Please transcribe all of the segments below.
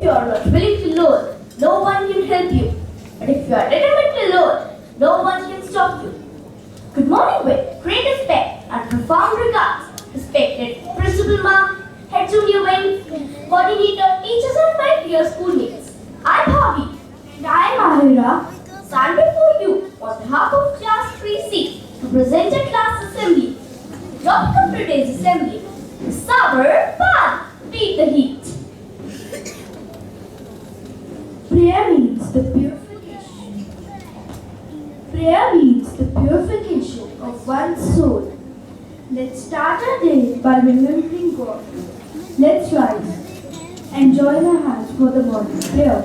you are not willing to learn, no one can help you. But if you are determined to learn, no one can stop you. Good morning with great respect and profound regards, respected Principal Ma'am, Head Junior Wing, Coordinator, teachers and my dear schoolmates. I'm Bhavi and I'm Ahira, stand before you on behalf of Class 3C to present a class assembly. The topic of today's assembly is sour bath. Beat the heat. Prayer means the purification. Prayer means the purification of one's soul. Let's start our day by remembering God. Let's rise and join our hands for the morning prayer.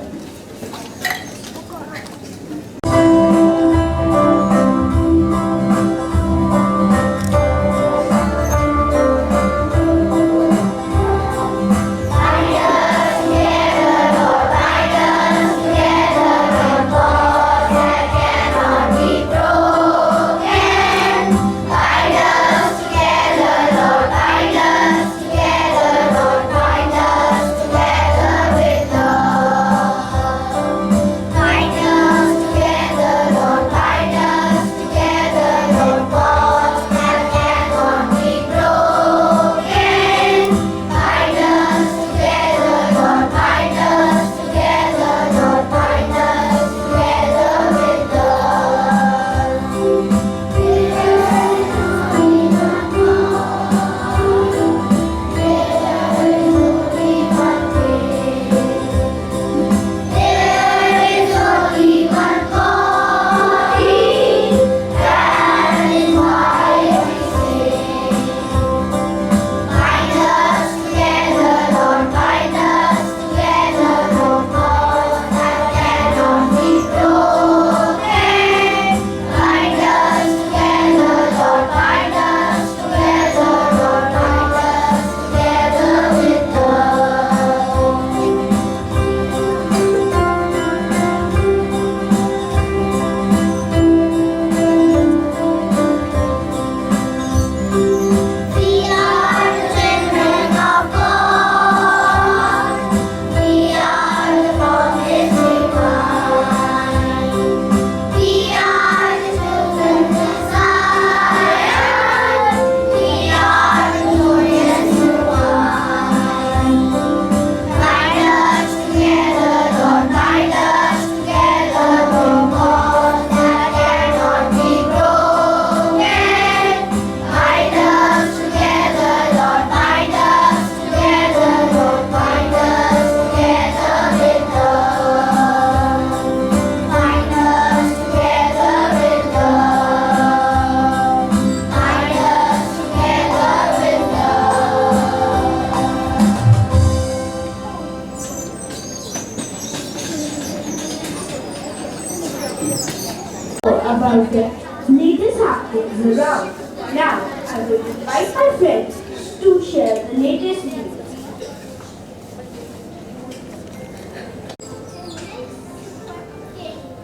About the latest happenings around. Now, I will invite my friends to share the latest news.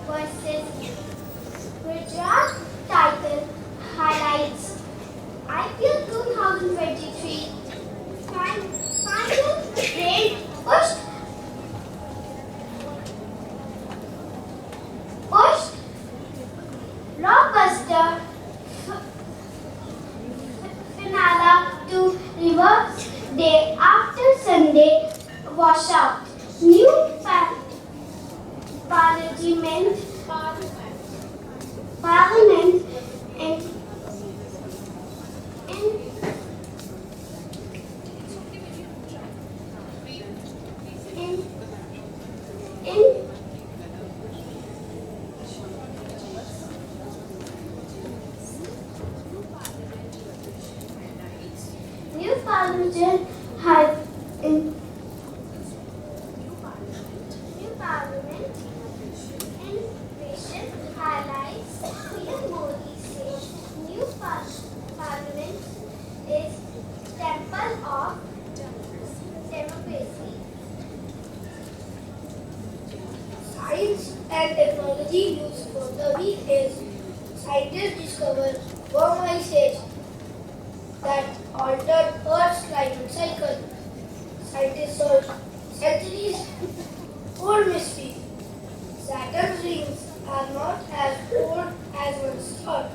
Versus Gujarat title highlights IPL 2023 final rain pushed blockbuster finale to reverse day after Sunday washout. New Parliament and in new parliament had in new parliament innovation highlights PM Modi says new parliament is temple of democracy. Science and technology used for the week is scientists discover worm ice age that altered Earth's climate cycle. Scientists search centuries old mystery. Saturn's rings are not as old as once thought.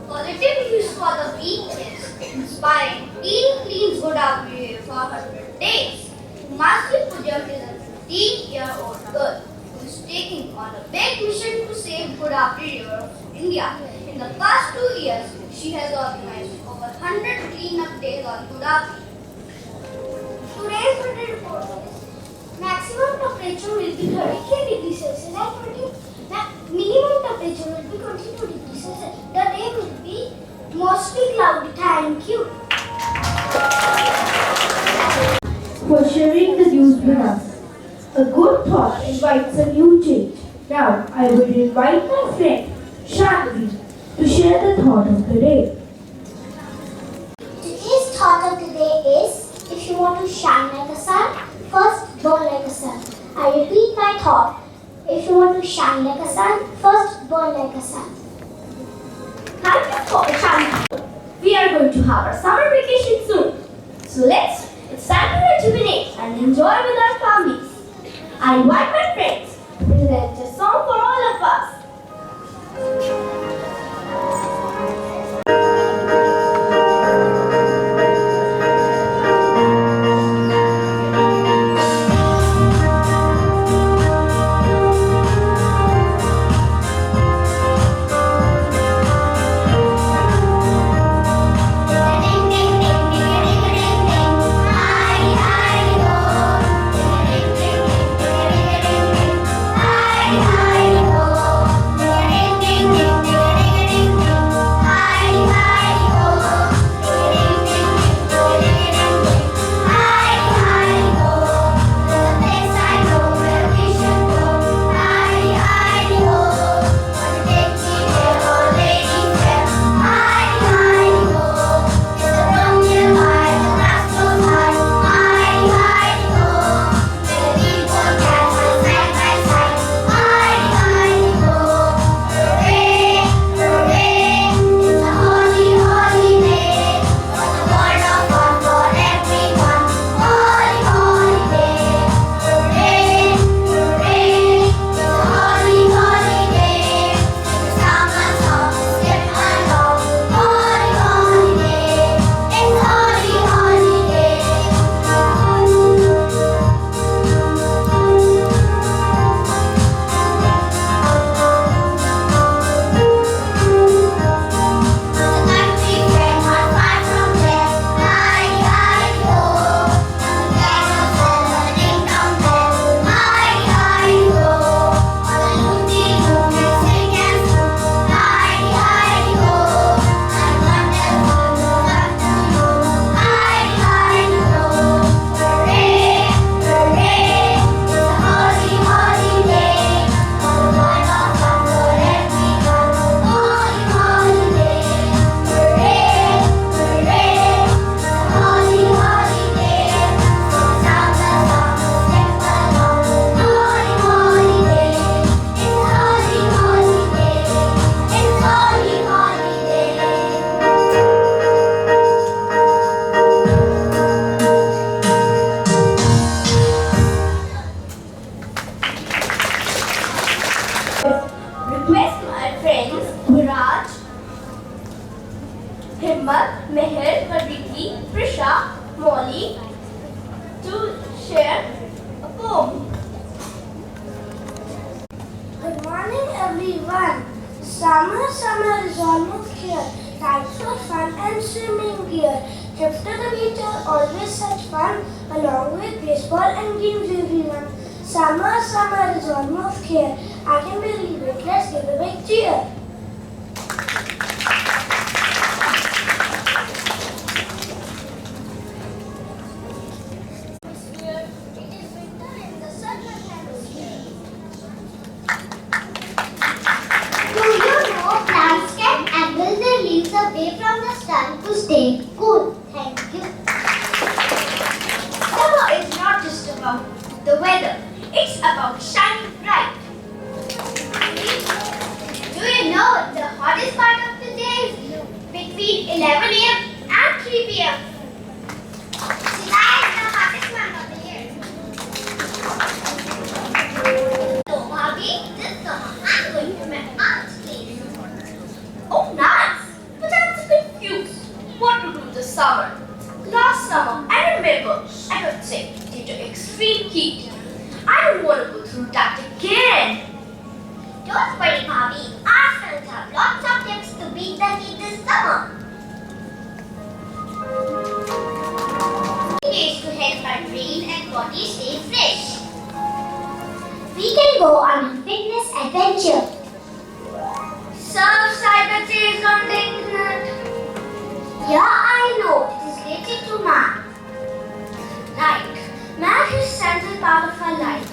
Positive news for the week is inspiring teen cleans Godavari River for 100 days. Masli Pujam is a 15-year-old girl who is taking on a big mission to save Godavari River of India. In the past 2 years, she has organized over 100 cleanup days on Godavari. Today's weather report is maximum temperature will be 33 degrees Celsius and minimum temperature will be 22 degrees Celsius. The day will be mostly cloudy. Thank you. For sharing the news with us. A good thought invites a new change. Now, I would invite my friend Shanvi to share the thought of the day. Today's thought of the day is, if you want to shine like a sun, first burn like a sun. I repeat my thought. If you want to shine like a sun, first burn like a sun. Thank you for Shanti. We are going to have our summer vacation soon. So it's time to rejuvenate and enjoy with our families. I invite my friends to present a song for all of us. Request my friends Viraj, Himmat, Meher, Parviti, Prisha, Molly to share a poem. Good morning, everyone. Summer is almost here. Times for fun and swimming gear. Trips to the beach are always such fun, along with baseball and games, everyone. Summer is almost here. I can believe it. Let's give a big cheer. It is winter in the southern hemisphere. Do you know plants can angle their leaves away from the sun to stay cool? Thank you. Summer is not just about the weather. It's about shining bright. Do you know the hottest part of the day is between 11 a.m. and 3 p.m. July is the hottest month of the year. the summer. Last summer, I remember, I could say, due to extreme heat. I don't want to go through that again. Don't worry, Bobby. Our friends have lots of tips to beat the heat this summer. Ways to help our brain and body stay fresh. We can go on a fitness adventure. Surf cyber chase on the internet. Yeah, I know. It is related to math. Right. Math is central part of our life.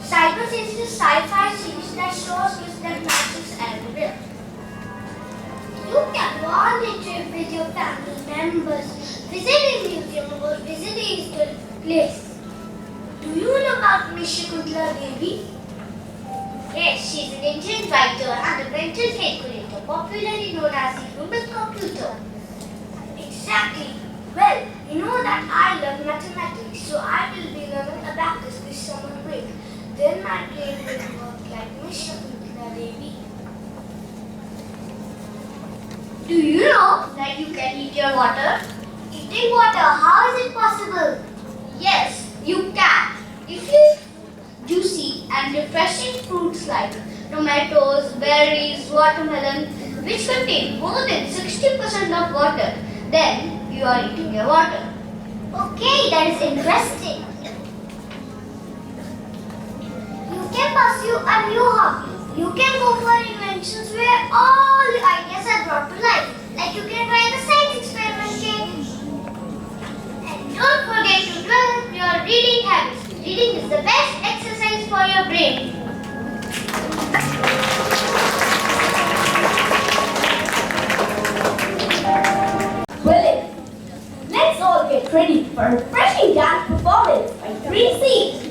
Cyber chase is a sci-fi series that shows us that math is everywhere. You can go on a trip with your family members, visit a museum or visit a historic place. Do you know about Miss Shakuntala Devi? Yes, she is an Indian writer and a mental calculator, popularly known as the human computer. Exactly. Well, you know that I love mathematics, so I will be learning abacus this summer break. Then my brain will work like Miss Shakuntala Devi. Do you know that you can eat your water? Eating water, how is it possible? Yes, you can. If you eat juicy and refreshing fruits like tomatoes, berries, watermelon, which contain more than 60% of water, then you are eating your water. Okay, that is interesting. You can pursue a new hobby. You can go for inventions where all the ideas are brought to life. Like you can try the science experiment game. And don't forget to develop your reading habits. Reading is the best exercise for your brain. Well, let's all get ready for a refreshing dance performance by 3C.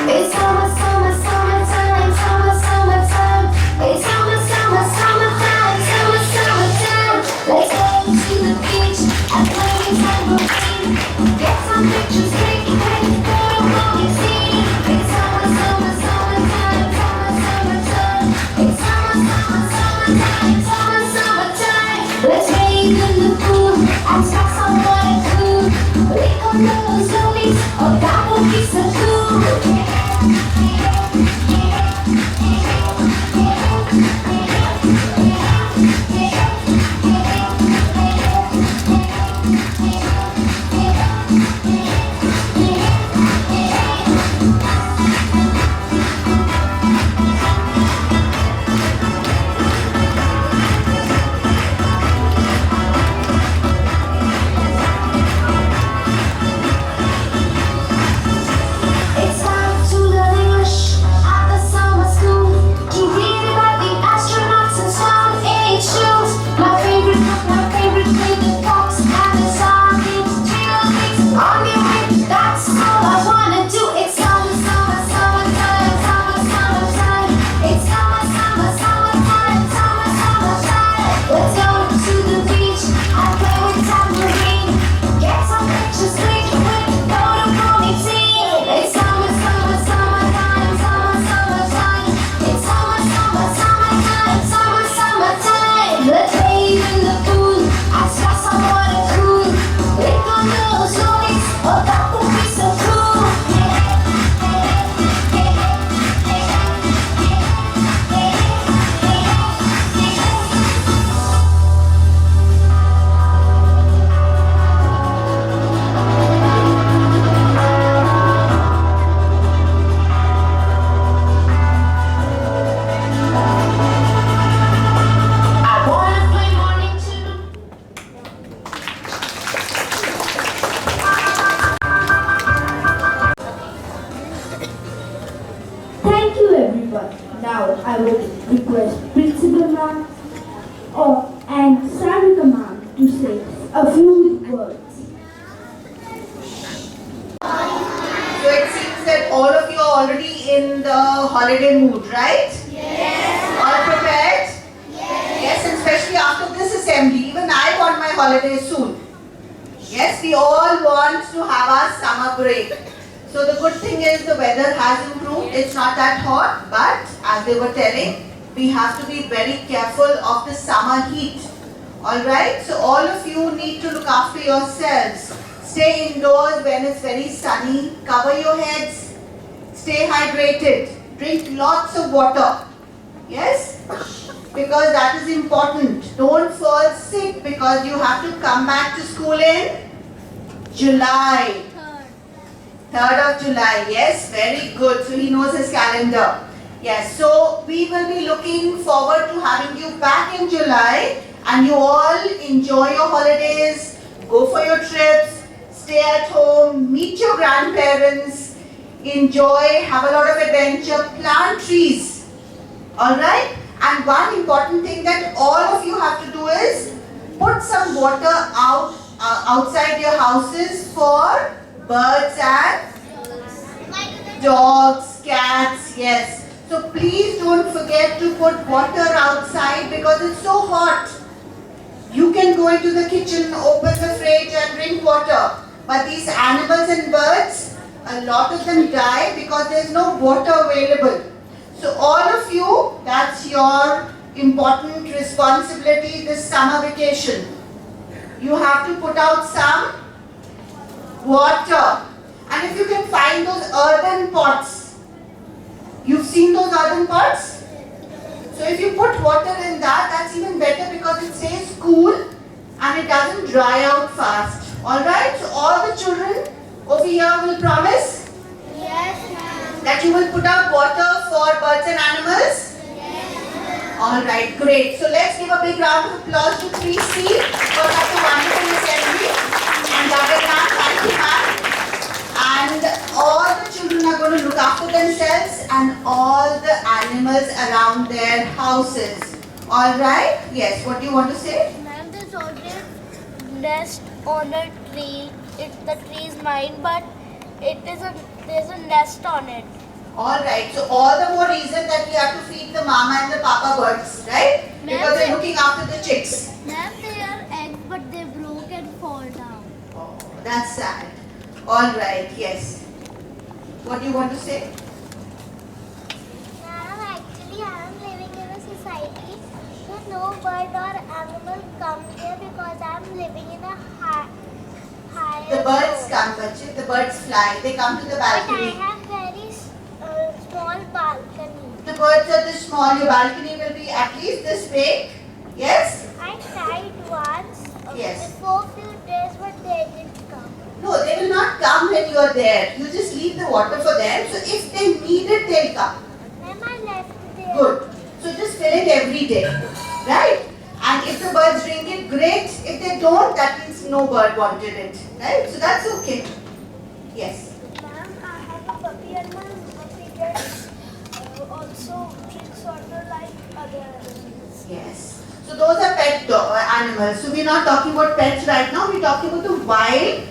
It's summer, summer, summertime, summer, summertime. It's summer, summer, summertime, summer, summertime. Let's go to the beach and play with tambourine. Get some pictures taken and go to movie scene. It's summer, summer, summertime, summer, summertime. It's summer, summer, summertime, summer, summertime. Let's wade in the pool and smack some water cool. Lick on those zombies, oh that would be so cool. It's time to learn English at the summer school. To read about the astronauts and sun age shoes. My favorite fox and the sardines, cheerleaders on the way. That's all I wanna do. It's summer, summer, summertime, summer, summertime. It's summer, summer, summertime, summer, summertime. Let's go to the beach and play with tambourine. Get some pictures taken with go to movie scene. It's summer, summer, summertime, summer, summertime. It's summer, summer, summertime, summer, summertime. Let's wade in the pool and splash some water cool. Lick on those zombies, oh that would be so cool. I wanna play morning too. Thank you everyone. Now I would request Principal Ma'am and Sarika Ma'am to say a few words. So it seems that all of you are already in the holiday mood, right? Yes. All prepared? Yes, and especially after this assembly, even I want my holiday soon. Yes, we all want to have our summer break. So the good thing is the weather has improved. It's not that hot, but as they were telling, we have to be very careful of the summer heat. Alright, so all of you need to look after yourselves. Stay indoors when it's very sunny. Cover your heads. Stay hydrated. Drink lots of water. Yes? Because that is important. Don't fall sick because you have to come back to school in July. 3rd of July. Yes, very good. So he knows his calendar. Yes, so we will be looking forward to having you back in July and you all enjoy your holidays, go for your trips, stay at home, meet your grandparents, enjoy, have a lot of adventure, plant trees. Alright? And one important thing that all of you have to do is put some water outside your houses for birds and dogs, cats, yes. So please don't forget to put water outside because it's so hot. You can go into the kitchen, open the fridge and drink water. But these animals and birds, a lot of them die because there is no water available. So all of you, that's your important responsibility this summer vacation. You have to put out some water. And if you can find those earthen pots, you've seen those earthen pots? So if you put water in that, that's even better because it stays cool and it doesn't dry out fast. Alright, so all the children over here will promise? Yes, ma'am. That you will put out water for birds and animals? Yes. Alright, great. So let's give a big round of applause to 3C for such a wonderful assembly. And Jagannath, thank you ma'am. And all the children are going to look after themselves and all the animals around their houses. Alright? Yes, what do you want to say? Ma'am, there's already nest on a tree. The tree is mine, but there's a nest on it. Alright, so all the more reason that we have to feed the mama and the papa birds, right? Because they're looking after the chicks. Ma'am, they are eggs, but they broke and fall down. Oh, that's sad. Alright, yes. What do you want to say? Ma'am, actually I am living in a society where no bird or animal come here because I am living in a high. The birds come, Bachi. The birds fly. They come to the But I balcony. have very small balcony. The birds are this small. Your balcony will be at least this big. Yes? I tried once Yes. before few days, but they didn't come. No, they will not come when you are there. You just leave the water for them. So if they need it, they'll come. Then I left there. Good. So just fill it every day. Right? And if the birds drink it, great. If they don't, that means no bird wanted it. Right? So that's okay. Yes. Ma'am, I have a puppy and my puppy gets also drinks water like other animals. Yes. So those are pet animals. So we're not talking about pets right now. We're talking about the wild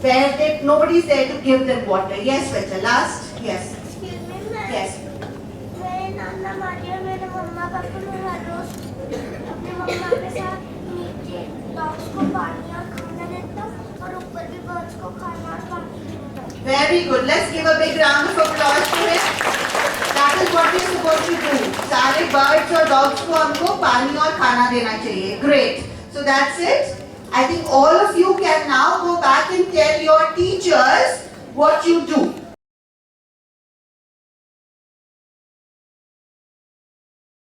where nobody's there to give them water. Yes, Petra. Last. Yes. Excuse me, ma'am. Yes. मेरे नाना मारिया मेरे मम्मा पापा ने हर रोज अपने मम्मा के साथ नीचे dogs को पानी और खाना देता हूँ और ऊपर भी बर्ड्स को खाना और पानी देता हूँ. Very good. Let's give a big round of applause to it. That is what we're supposed to do. सारे birds और dogs को हमको पानी और खाना देना चाहिए. Great. So that's it. I think all of you can now go back and tell your teachers what you do.